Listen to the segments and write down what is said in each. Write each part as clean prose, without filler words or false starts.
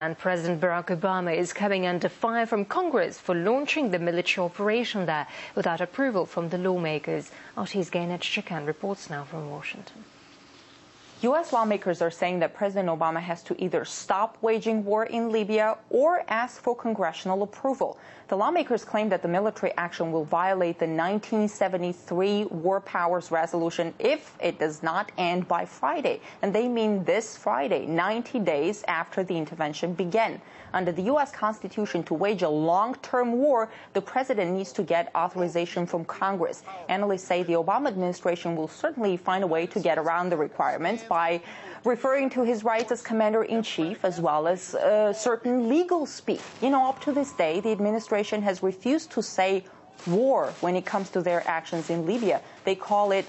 And President Barak Obama is coming under fire from Congress for launching the military operation there without approval from the lawmakers. RT's Gainat Chikan reports now from Washington. U.S. lawmakers are saying that President Obama has to either stop waging war in Libya or ask for congressional approval. The lawmakers claim that the military action will violate the 1973 War Powers Resolution if it does not end by Friday. And they mean this Friday, 90 days after the intervention began. Under the U.S. Constitution, to wage a long-term war, the president needs to get authorization from Congress. Analysts say the Obama administration will certainly find a way to get around the requirements by referring to his rights as commander-in-chief, as well as certain legal speak. Up to this day, the administration has refused to say war when it comes to their actions in Libya. They call it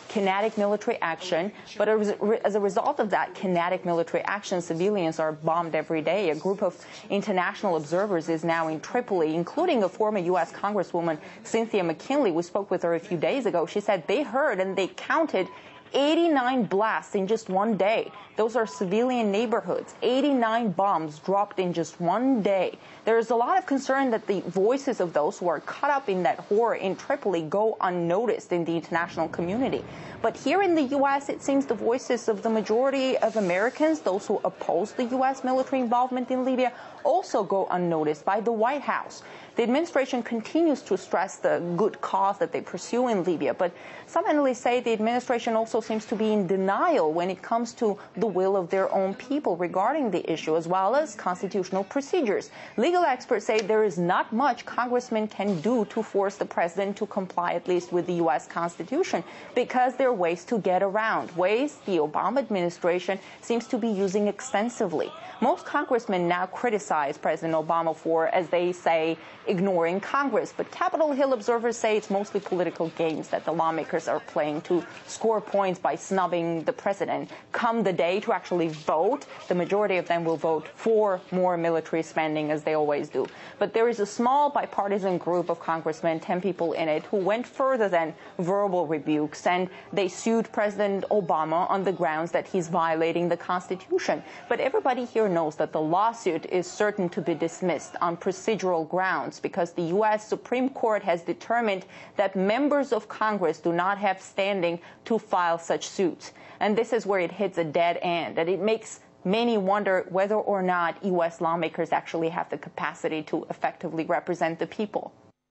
kinetic military action, but as a result of that kinetic military action, civilians are bombed every day. A group of international observers is now in Tripoli, including a former U.S. Congresswoman, Cynthia McKinley. We spoke with her a few days ago. She said they heard and they counted 89 blasts in just one day. Those are civilian neighborhoods. 89 bombs dropped in just one day. There is a lot of concern that the voices of those who are caught up in that horror in Tripoli go unnoticed in the international community. But here in the U.S., it seems the voices of the majority of Americans, those who oppose the U.S. military involvement in Libya, also go unnoticed by the White House. The administration continues to stress the good cause that they pursue in Libya, but some analysts say the administration also seems to be in denial when it comes to the will of their own people regarding the issue, as well as constitutional procedures. Legal experts say there is not much congressmen can do to force the president to comply, at least with the U.S. Constitution, because there are ways to get around, ways the Obama administration seems to be using extensively. Most congressmen now criticize President Obama for, as they say, ignoring Congress. But Capitol Hill observers say it's mostly political games that the lawmakers are playing to score points by snubbing the president. Come the day to actually vote, the majority of them will vote for more military spending, as they always do. But there is a small bipartisan group of congressmen, 10 people in it, who went further than verbal rebukes, and they sued President Obama on the grounds that he's violating the Constitution. But everybody here knows that the lawsuit is certain to be dismissed on procedural grounds, because the U.S. Supreme Court has determined that members of Congress do not have standing to file such suits. And this is where it hits a dead end, and it makes many wonder whether or not U.S. lawmakers actually have the capacity to effectively represent the people.